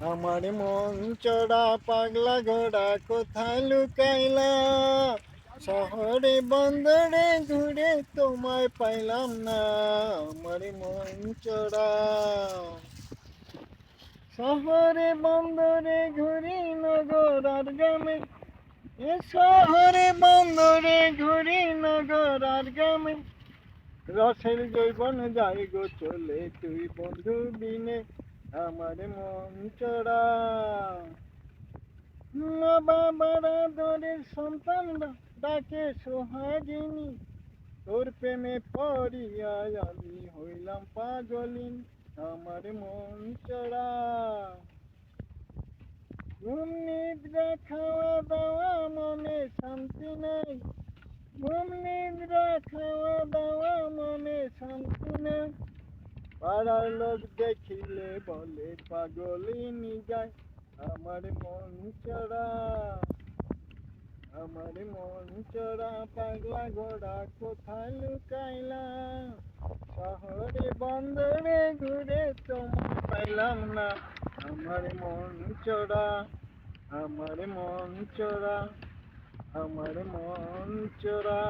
আমার মন চড়া পাগলা ঘোড়া কোথায় লুকাইলা? শহরে বন্দরে ঘুরে তোমায় পাইলাম না। আমার মন চড়া শহরে বন্দরে ঘুরি নগর আর গ্রামে, এ শহরে বন্দরে ঘুরি নগর আর গ্রামে, রসের জৈবন যাই গো চলে তুই বন্ধু বিনে। আমার মন চড়া বাবারা দরের সন্তান ডাকে সোহাগিনী, তোর প্রেমে পড়িয়া আমি হইলাম পাগলিন। আমার মন চড়া ঘুম নিদ্রা খাওয়া দাওয়া মনে শান্তি নাই, ঘুম নিদ্রা খাওয়া দাওয়া মনে শান্তি নাই, পাড়ার লোক দেখিলে বলে পাগলিনী যায়। আমার মন চড়া আমার মন চড়া পাগলা ঘোড়া কোথায় লুকাইলা? শহরে বন্দরে ঘুরে তোমায় পাইলাম না। আমার মন চড়া আমার মন চড়া আমার মন চড়া।